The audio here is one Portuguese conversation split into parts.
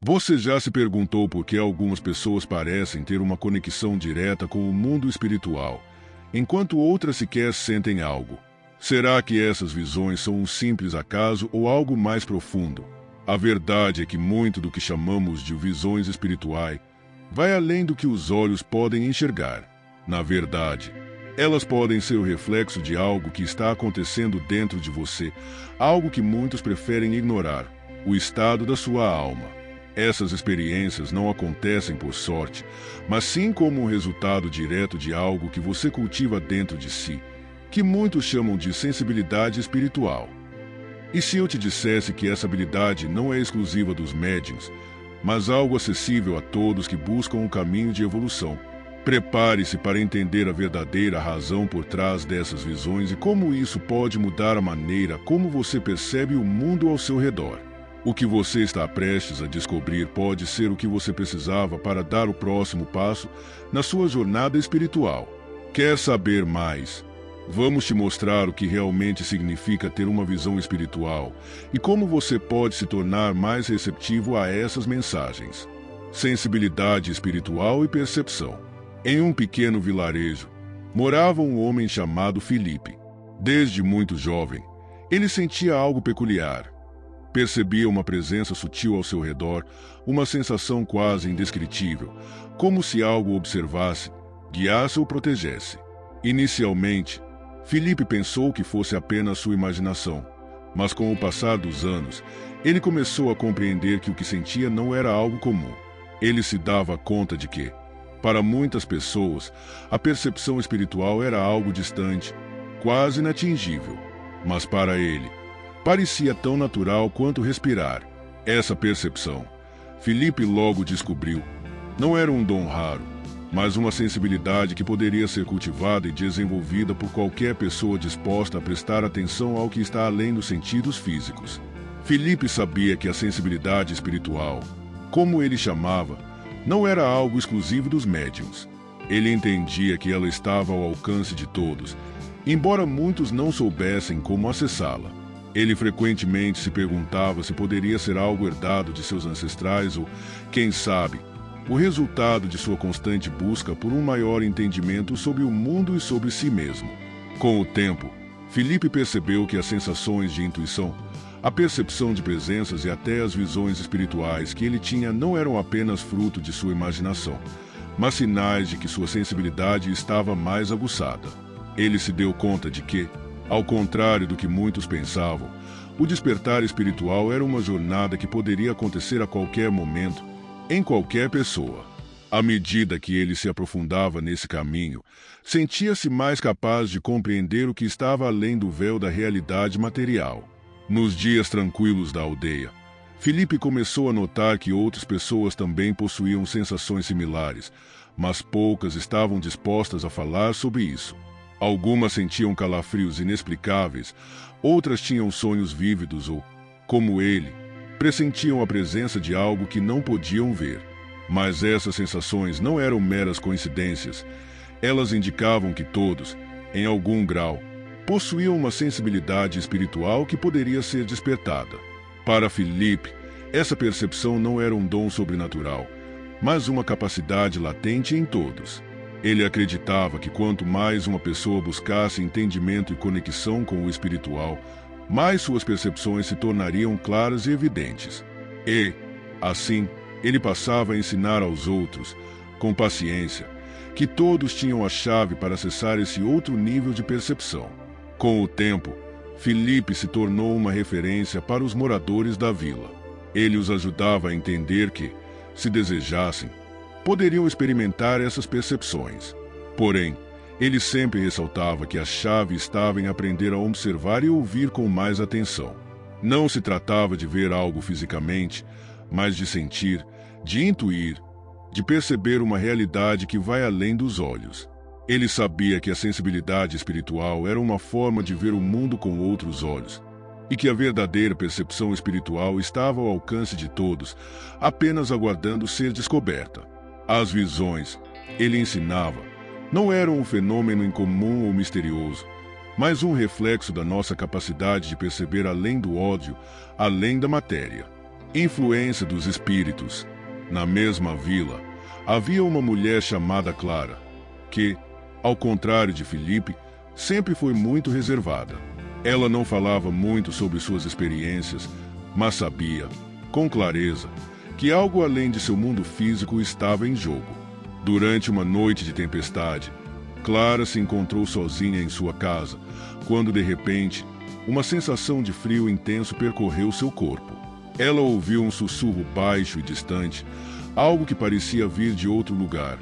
Você já se perguntou por que algumas pessoas parecem ter uma conexão direta com o mundo espiritual, enquanto outras sequer sentem algo? Será que essas visões são um simples acaso ou algo mais profundo? A verdade é que muito do que chamamos de visões espirituais vai além do que os olhos podem enxergar. Na verdade, elas podem ser o reflexo de algo que está acontecendo dentro de você, algo que muitos preferem ignorar, o estado da sua alma. Essas experiências não acontecem por sorte, mas sim como um resultado direto de algo que você cultiva dentro de si, que muitos chamam de sensibilidade espiritual. E se eu te dissesse que essa habilidade não é exclusiva dos médiuns, mas algo acessível a todos que buscam um caminho de evolução? Prepare-se para entender a verdadeira razão por trás dessas visões e como isso pode mudar a maneira como você percebe o mundo ao seu redor. O que você está prestes a descobrir pode ser o que você precisava para dar o próximo passo na sua jornada espiritual. Quer saber mais? Vamos te mostrar o que realmente significa ter uma visão espiritual e como você pode se tornar mais receptivo a essas mensagens. Sensibilidade espiritual e percepção. Em um pequeno vilarejo, morava um homem chamado Felipe. Desde muito jovem, ele sentia algo peculiar. Percebia uma presença sutil ao seu redor, uma sensação quase indescritível, como se algo o observasse, guiasse ou protegesse. Inicialmente, Felipe pensou que fosse apenas sua imaginação, mas com o passar dos anos, ele começou a compreender que o que sentia não era algo comum. Ele se dava conta de que, para muitas pessoas, a percepção espiritual era algo distante, quase inatingível, mas para ele, parecia tão natural quanto respirar. Essa percepção, Felipe logo descobriu, não era um dom raro, mas uma sensibilidade que poderia ser cultivada e desenvolvida por qualquer pessoa disposta a prestar atenção ao que está além dos sentidos físicos. Felipe sabia que a sensibilidade espiritual, como ele chamava, não era algo exclusivo dos médiuns. Ele entendia que ela estava ao alcance de todos, embora muitos não soubessem como acessá-la. Ele frequentemente se perguntava se poderia ser algo herdado de seus ancestrais ou, quem sabe, o resultado de sua constante busca por um maior entendimento sobre o mundo e sobre si mesmo. Com o tempo, Felipe percebeu que as sensações de intuição, a percepção de presenças e até as visões espirituais que ele tinha não eram apenas fruto de sua imaginação, mas sinais de que sua sensibilidade estava mais aguçada. Ele se deu conta de que, ao contrário do que muitos pensavam, o despertar espiritual era uma jornada que poderia acontecer a qualquer momento, em qualquer pessoa. À medida que ele se aprofundava nesse caminho, sentia-se mais capaz de compreender o que estava além do véu da realidade material. Nos dias tranquilos da aldeia, Felipe começou a notar que outras pessoas também possuíam sensações similares, mas poucas estavam dispostas a falar sobre isso. Algumas sentiam calafrios inexplicáveis, outras tinham sonhos vívidos ou, como ele, pressentiam a presença de algo que não podiam ver. Mas essas sensações não eram meras coincidências. Elas indicavam que todos, em algum grau, possuíam uma sensibilidade espiritual que poderia ser despertada. Para Felipe, essa percepção não era um dom sobrenatural, mas uma capacidade latente em todos. Ele acreditava que quanto mais uma pessoa buscasse entendimento e conexão com o espiritual, mais suas percepções se tornariam claras e evidentes. E, assim, ele passava a ensinar aos outros, com paciência, que todos tinham a chave para acessar esse outro nível de percepção. Com o tempo, Felipe se tornou uma referência para os moradores da vila. Ele os ajudava a entender que, se desejassem, poderiam experimentar essas percepções. Porém, ele sempre ressaltava que a chave estava em aprender a observar e ouvir com mais atenção. Não se tratava de ver algo fisicamente, mas de sentir, de intuir, de perceber uma realidade que vai além dos olhos. Ele sabia que a sensibilidade espiritual era uma forma de ver o mundo com outros olhos, e que a verdadeira percepção espiritual estava ao alcance de todos, apenas aguardando ser descoberta. As visões, ele ensinava, não eram um fenômeno incomum ou misterioso, mas um reflexo da nossa capacidade de perceber além do ódio, além da matéria. Influência dos espíritos. Na mesma vila, havia uma mulher chamada Clara, que, ao contrário de Felipe, sempre foi muito reservada. Ela não falava muito sobre suas experiências, mas sabia, com clareza, que algo além de seu mundo físico estava em jogo. Durante uma noite de tempestade, Clara se encontrou sozinha em sua casa, quando de repente, uma sensação de frio intenso percorreu seu corpo. Ela ouviu um sussurro baixo e distante, algo que parecia vir de outro lugar,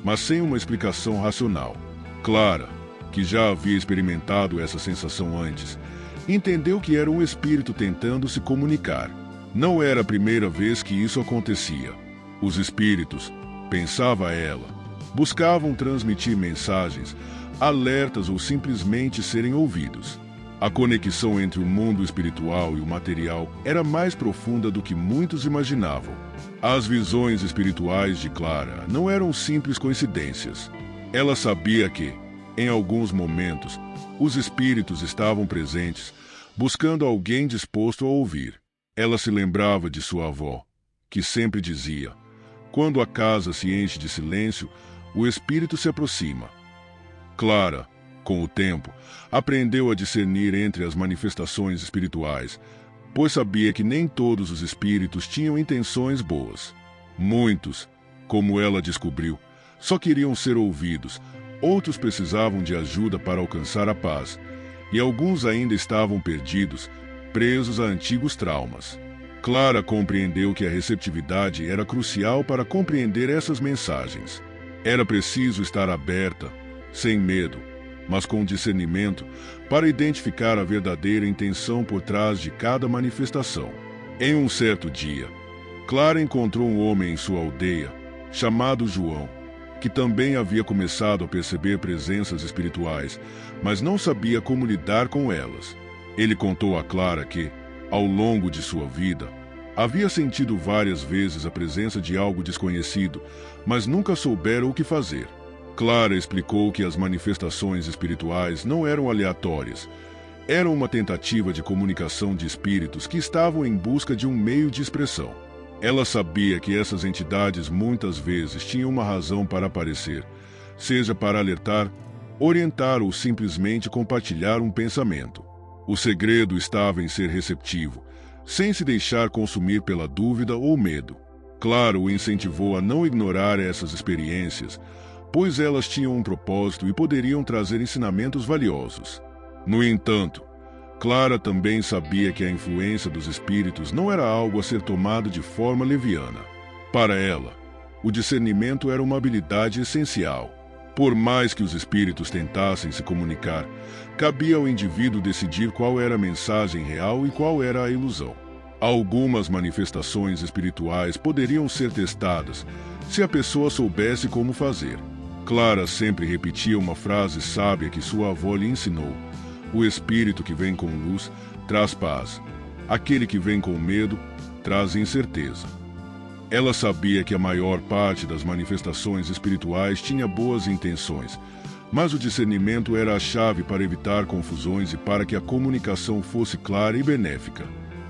mas sem uma explicação racional. Clara, que já havia experimentado essa sensação antes, entendeu que era um espírito tentando se comunicar. Não era a primeira vez que isso acontecia. Os espíritos, pensava ela, buscavam transmitir mensagens, alertas ou simplesmente serem ouvidos. A conexão entre o mundo espiritual e o material era mais profunda do que muitos imaginavam. As visões espirituais de Clara não eram simples coincidências. Ela sabia que, em alguns momentos, os espíritos estavam presentes, buscando alguém disposto a ouvir. Ela se lembrava de sua avó, que sempre dizia: quando a casa se enche de silêncio, o espírito se aproxima. Clara, com o tempo, aprendeu a discernir entre as manifestações espirituais, pois sabia que nem todos os espíritos tinham intenções boas. Muitos, como ela descobriu, só queriam ser ouvidos, outros precisavam de ajuda para alcançar a paz, e alguns ainda estavam perdidos, presos a antigos traumas. Clara compreendeu que a receptividade era crucial para compreender essas mensagens. Era preciso estar aberta, sem medo, mas com discernimento, para identificar a verdadeira intenção por trás de cada manifestação. Em um certo dia, Clara encontrou um homem em sua aldeia, chamado João, que também havia começado a perceber presenças espirituais, mas não sabia como lidar com elas. Ele contou a Clara que, ao longo de sua vida, havia sentido várias vezes a presença de algo desconhecido, mas nunca soubera o que fazer. Clara explicou que as manifestações espirituais não eram aleatórias. Eram uma tentativa de comunicação de espíritos que estavam em busca de um meio de expressão. Ela sabia que essas entidades muitas vezes tinham uma razão para aparecer, seja para alertar, orientar ou simplesmente compartilhar um pensamento. O segredo estava em ser receptivo, sem se deixar consumir pela dúvida ou medo. Clara o incentivou a não ignorar essas experiências, pois elas tinham um propósito e poderiam trazer ensinamentos valiosos. No entanto, Clara também sabia que a influência dos espíritos não era algo a ser tomado de forma leviana. Para ela, o discernimento era uma habilidade essencial. Por mais que os espíritos tentassem se comunicar, cabia ao indivíduo decidir qual era a mensagem real e qual era a ilusão. Algumas manifestações espirituais poderiam ser testadas se a pessoa soubesse como fazer. Clara sempre repetia uma frase sábia que sua avó lhe ensinou: o espírito que vem com luz traz paz. Aquele que vem com medo traz incerteza. Ela sabia que a maior parte das manifestações espirituais tinha boas intenções, mas o discernimento era a chave para evitar confusões e para que a comunicação fosse clara e benéfica.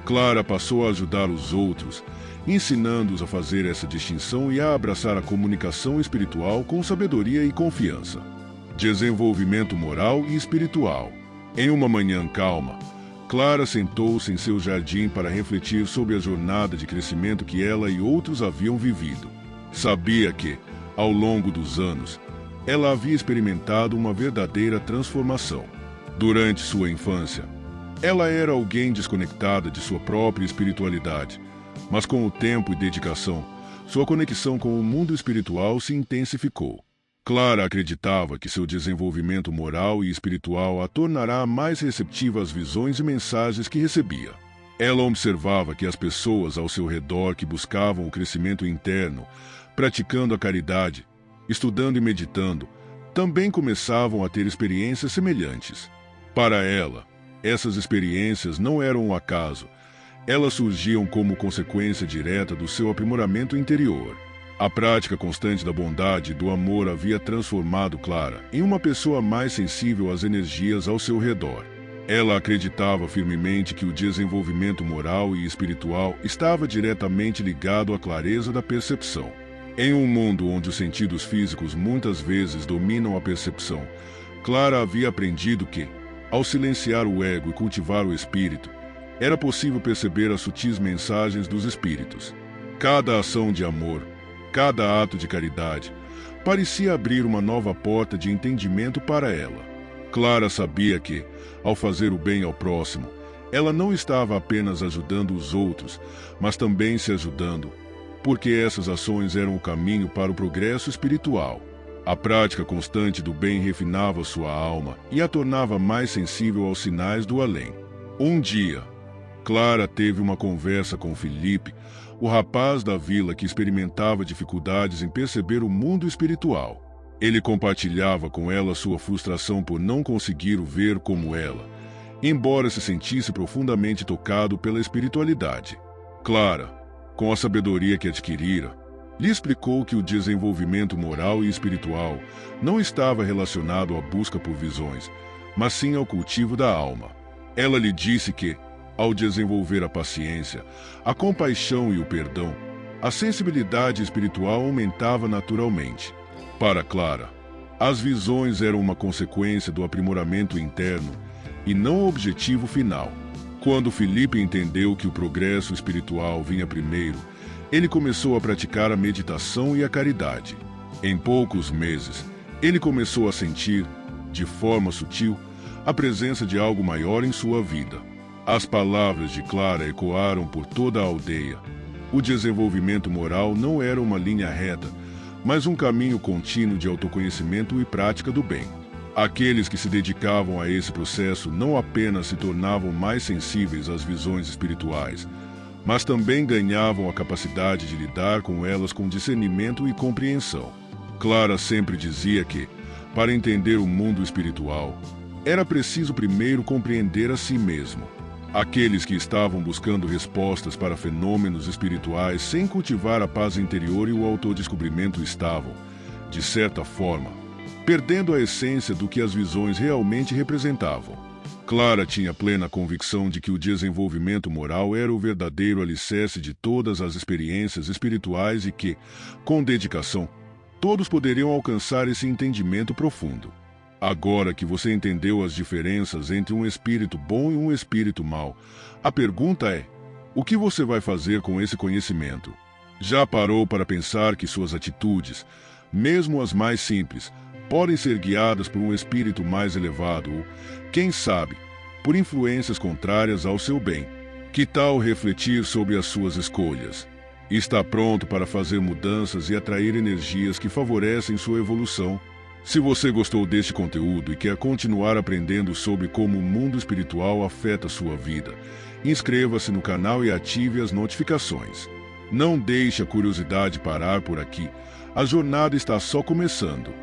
Clara passou a ajudar os outros, ensinando-os a fazer essa distinção e a abraçar a comunicação espiritual com sabedoria e confiança. Desenvolvimento moral e espiritual. Em uma manhã calma, Clara sentou-se em seu jardim para refletir sobre a jornada de crescimento que ela e outros haviam vivido. Sabia que, ao longo dos anos, ela havia experimentado uma verdadeira transformação. Durante sua infância, ela era alguém desconectada de sua própria espiritualidade, mas com o tempo e dedicação, sua conexão com o mundo espiritual se intensificou. Clara acreditava que seu desenvolvimento moral e espiritual a tornará mais receptiva às visões e mensagens que recebia. Ela observava que as pessoas ao seu redor que buscavam o crescimento interno, praticando a caridade, estudando e meditando, também começavam a ter experiências semelhantes. Para ela, essas experiências não eram um acaso, elas surgiam como consequência direta do seu aprimoramento interior. A prática constante da bondade e do amor havia transformado Clara em uma pessoa mais sensível às energias ao seu redor. Ela acreditava firmemente que o desenvolvimento moral e espiritual estava diretamente ligado à clareza da percepção. Em um mundo onde os sentidos físicos muitas vezes dominam a percepção, Clara havia aprendido que, ao silenciar o ego e cultivar o espírito, era possível perceber as sutis mensagens dos espíritos. Cada ação de amor, cada ato de caridade, parecia abrir uma nova porta de entendimento para ela. Clara sabia que, ao fazer o bem ao próximo, ela não estava apenas ajudando os outros, mas também se ajudando, porque essas ações eram o caminho para o progresso espiritual. A prática constante do bem refinava sua alma e a tornava mais sensível aos sinais do além. Um dia, Clara teve uma conversa com Felipe, o rapaz da vila que experimentava dificuldades em perceber o mundo espiritual. Ele compartilhava com ela sua frustração por não conseguir o ver como ela, embora se sentisse profundamente tocado pela espiritualidade. Clara, com a sabedoria que adquirira, lhe explicou que o desenvolvimento moral e espiritual não estava relacionado à busca por visões, mas sim ao cultivo da alma. Ela lhe disse que, ao desenvolver a paciência, a compaixão e o perdão, a sensibilidade espiritual aumentava naturalmente. Para Clara, as visões eram uma consequência do aprimoramento interno e não o objetivo final. Quando Felipe entendeu que o progresso espiritual vinha primeiro, ele começou a praticar a meditação e a caridade. Em poucos meses, ele começou a sentir, de forma sutil, a presença de algo maior em sua vida. As palavras de Clara ecoaram por toda a aldeia. O desenvolvimento moral não era uma linha reta, mas um caminho contínuo de autoconhecimento e prática do bem. Aqueles que se dedicavam a esse processo não apenas se tornavam mais sensíveis às visões espirituais, mas também ganhavam a capacidade de lidar com elas com discernimento e compreensão. Clara sempre dizia que, para entender o mundo espiritual, era preciso primeiro compreender a si mesmo. Aqueles que estavam buscando respostas para fenômenos espirituais sem cultivar a paz interior e o autodescobrimento estavam, de certa forma, perdendo a essência do que as visões realmente representavam. Clara tinha plena convicção de que o desenvolvimento moral era o verdadeiro alicerce de todas as experiências espirituais e que, com dedicação, todos poderiam alcançar esse entendimento profundo. Agora que você entendeu as diferenças entre um espírito bom e um espírito mau, a pergunta é: o que você vai fazer com esse conhecimento? Já parou para pensar que suas atitudes, mesmo as mais simples, podem ser guiadas por um espírito mais elevado ou, quem sabe, por influências contrárias ao seu bem? Que tal refletir sobre as suas escolhas? Está pronto para fazer mudanças e atrair energias que favorecem sua evolução? Se você gostou deste conteúdo e quer continuar aprendendo sobre como o mundo espiritual afeta sua vida, inscreva-se no canal e ative as notificações. Não deixe a curiosidade parar por aqui. A jornada está só começando.